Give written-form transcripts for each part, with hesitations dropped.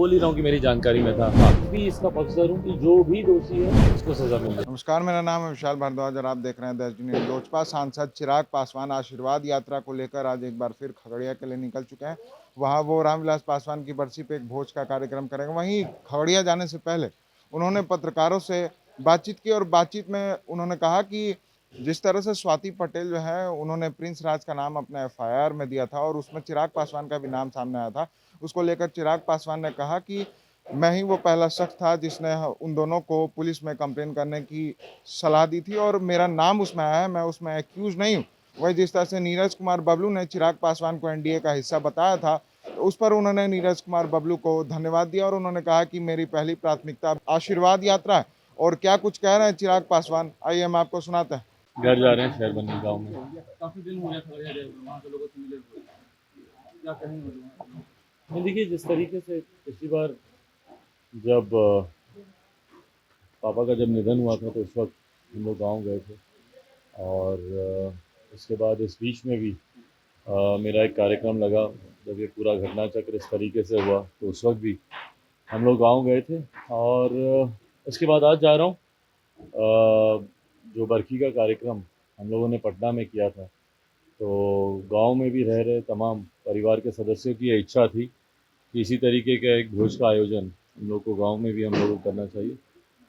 बोल ही रहा हूँ कि मेरी जानकारी में था। हाँ, भी इसका पक्षधर हूँ कि जो भी दोषी है उसको सजा मिल जाए। नमस्कार, मेरा नाम है विशाल भारद्वाज और आप देख रहे हैं देश न्यूज़। लोजपा सांसद चिराग पासवान आशीर्वाद यात्रा को लेकर आज एक बार फिर खगड़िया के लिए निकल चुके हैं। वहां वो रामविलास पासवान की बरसी पे एक भोज का कार्यक्रम करेंगे। वहीं खगड़िया जाने से पहले उन्होंने पत्रकारों से बातचीत की और बातचीत में उन्होंने कहा कि जिस तरह से स्वाति पटेल जो है उन्होंने प्रिंस राज का नाम अपने एफआईआर में दिया था और उसमें चिराग पासवान का भी नाम सामने आया था, उसको लेकर चिराग पासवान ने कहा कि मैं ही वो पहला शख्स था जिसने उन दोनों को पुलिस में कंप्लेन करने की सलाह दी थी और मेरा नाम उसमें आया है, मैं उसमें एक्यूज नहीं हूँ। वही जिस तरह से नीरज कुमार बबलू ने चिराग पासवान को एनडीए का हिस्सा बताया था, तो उस पर उन्होंने नीरज कुमार बबलू को धन्यवाद दिया और उन्होंने कहा कि मेरी पहली प्राथमिकता आशीर्वाद यात्रा है। और क्या कुछ कह रहे हैं चिराग पासवान, आइए हम आपको सुनाते हैं। घर जा रहे हैं शहर बन्नी गाँव में। काफी दिन हो गया खगड़िया गए हुए, वहाँ के लोगों से मिले हुए, क्या कहेंगे लोग? नहीं, देखिए जिस तरीके से पिछली बार जब पापा का जब निधन हुआ था तो उस वक्त हम लोग गाँव गए थे और उसके बाद इस बीच में भी मेरा एक कार्यक्रम लगा। जब ये पूरा घटना चक्र इस तरीके से हुआ तो उस वक्त भी हम लोग गाँव गए थे और उसके बाद आज जा रहा हूँ। जो बरखी का कार्यक्रम हम लोगों ने पटना में किया था, तो गांव में भी रह रहे तमाम परिवार के सदस्यों की ये इच्छा थी कि इसी तरीके का एक भोज का आयोजन हम लोग को गांव में भी हम लोगों को करना चाहिए।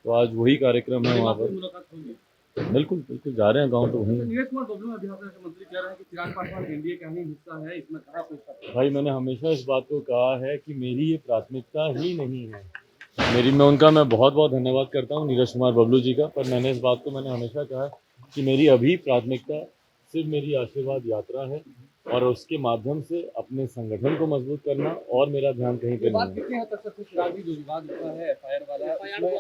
तो आज वही कार्यक्रम है वहाँ पर। मुलाकात होगी। बिल्कुल बिल्कुल जा रहे हैं गांव, तो वहीं। नीरज कुमार बबलू अध्यापक के मंत्री कह रहे हैं कि चिराग पासवान एनडीए का ही हिस्सा है, इसमें कहा कोई शक नहीं। भाई मैंने हमेशा इस बात को कहा है कि मेरी ये प्राथमिकता ही नहीं है। मैं बहुत बहुत धन्यवाद करता हूँ नीरज कुमार बबलू जी का, पर मैंने इस बात को मैंने हमेशा कहा है कि मेरी अभी प्राथमिकता सिर्फ मेरी आशीर्वाद यात्रा है और उसके माध्यम से अपने संगठन को मजबूत करना, और मेरा ध्यान कहीं पे बात नहीं है। कितनी हद तक सच है? चिराग जी जो विवाद उठा है एफआईआर वाला है, उसमें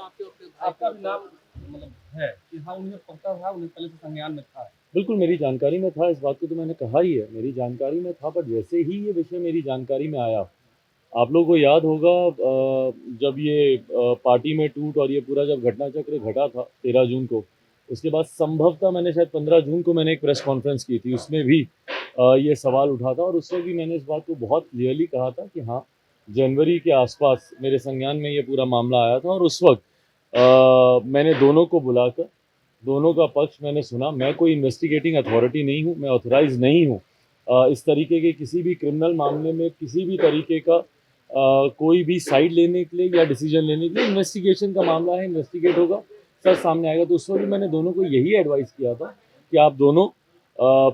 आपका भी नाम मतलब है कि हाँ उन्हें पता था, उन्हें पहले से संज्ञान में था। बिल्कुल मेरी जानकारी में था, इस बात को तो मैंने कहा ही है, मेरी जानकारी में था। पर जैसे ही ये विषय मेरी जानकारी में आया, आप लोगों को याद होगा जब ये पार्टी में टूट और ये पूरा जब घटना चक्र घटा था 13 जून को, उसके बाद संभवतः मैंने शायद 15 जून को मैंने एक प्रेस कॉन्फ्रेंस की थी, उसमें भी ये सवाल उठा था और उसमें भी मैंने इस बात को बहुत क्लियरली कहा था कि हाँ, जनवरी के आसपास मेरे संज्ञान में ये पूरा मामला आया था और उस वक्त मैंने दोनों को बुलाकर दोनों का पक्ष मैंने सुना। मैं कोई इन्वेस्टिगेटिंग अथॉरिटी नहीं हूँ, मैं ऑथराइज नहीं हूँ इस तरीके के किसी भी क्रिमिनल मामले में किसी भी तरीके का कोई भी साइड लेने के लिए या डिसीजन लेने के लिए। इन्वेस्टिगेशन का मामला है, इन्वेस्टिगेट होगा, सर सामने आएगा। तो उस वक्त मैंने दोनों को यही एडवाइस किया था कि आप दोनों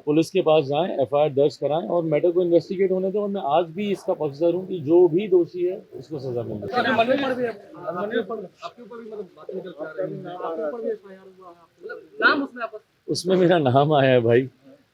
पुलिस के पास जाएं, एफआईआर दर्ज कराएं और मैटर को इन्वेस्टिगेट होने दें। और मैं आज भी इसका पक्षधर हूँ कि जो भी दोषी है उसको सजा मिल जाए। आपके ऊपर भी मतलब बातें निकल के आ रही हैं, आपके ऊपर भी एफआईआर हुआ है, मतलब नाम उसमें आपका उसमें मेरा नाम आया है भाई।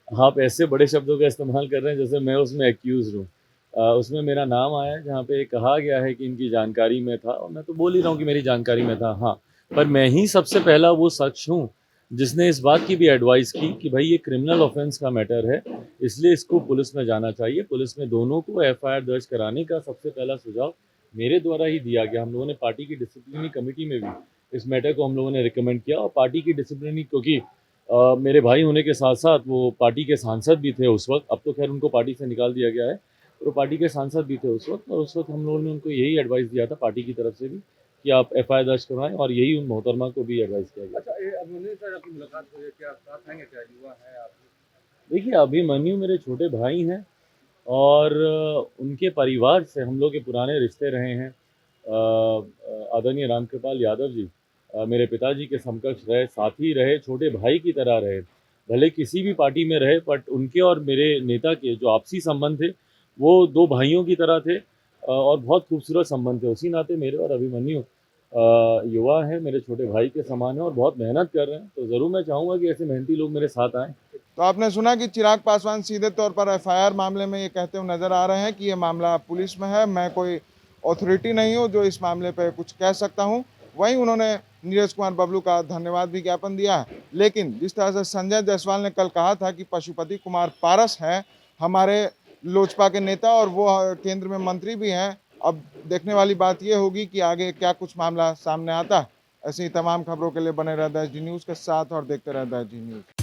आप ऐसे बड़े शब्दों का इस्तेमाल कर रहे हैं जैसे मैं उसमें एक्यूज हूँ। उसमें मेरा नाम आया है जहाँ पे कहा गया है कि इनकी जानकारी में था, और मैं तो बोल ही रहा हूँ कि मेरी जानकारी में था। हाँ, पर मैं ही सबसे पहला वो शख्स हूँ जिसने इस बात की भी एडवाइस की कि भाई ये क्रिमिनल ऑफेंस का मैटर है, इसलिए इसको पुलिस में जाना चाहिए। पुलिस में दोनों को एफआईआर दर्ज कराने का सबसे पहला सुझाव मेरे द्वारा ही दिया गया। हम लोगों ने पार्टी की डिसिप्लिनरी कमेटी में भी इस मैटर को हम लोगों ने रिकमेंड किया, और पार्टी की डिसिप्लिनरी, क्योंकि मेरे भाई होने के साथ साथ वो पार्टी के सांसद भी थे उस वक्त। अब तो खैर उनको पार्टी से निकाल दिया गया है, तो पार्टी के सांसद भी थे उस वक्त। और उस वक्त हम लोगों ने उनको यही एडवाइस दिया था पार्टी की तरफ से भी कि आप एफआईआर दर्ज करवाएं, और यही उन मोहतरमा को भी एडवाइस किया गया। अच्छा, ये अभिमन्यु सर आपकी मुलाकात हुई है, क्या साथ आएंगे, क्या युवा है आप? देखिए अभिमन्यु मेरे छोटे भाई हैं और उनके परिवार से हम लोग के पुराने रिश्ते रहे हैं। आदरणीय रामकृपाल यादव जी मेरे पिताजी के समकक्ष रहे, साथी रहे, छोटे भाई की तरह रहे। भले किसी भी पार्टी में रहे, बट उनके और मेरे नेता के जो आपसी संबंध थे वो दो भाइयों की तरह थे, और बहुत खूबसूरत संबंध थे। उसी नाते मेरे और अभिमन्यु युवा है, मेरे छोटे भाई के समान है और बहुत मेहनत कर रहे हैं। तो ज़रूर मैं चाहूँगा कि ऐसे मेहनती लोग मेरे साथ आएँ। तो आपने सुना कि चिराग पासवान सीधे तौर पर एफआईआर मामले में ये कहते हुए नजर आ रहे हैं कि ये मामला पुलिस में है, मैं कोई अथॉरिटी नहीं हूँ जो इस मामले पे कुछ कह सकता हूँ। वहीं उन्होंने नीरज कुमार बबलू का धन्यवाद भी ज्ञापन दिया है। लेकिन जिस तरह से संजय जायसवाल ने कल कहा था कि पशुपति कुमार पारस हैं हमारे लोजपा के नेता और वो केंद्र में मंत्री भी हैं, अब देखने वाली बात ये होगी कि आगे क्या कुछ मामला सामने आता है। ऐसी तमाम खबरों के लिए बने रहता है जी न्यूज़ के साथ और देखते रहता है जी न्यूज़।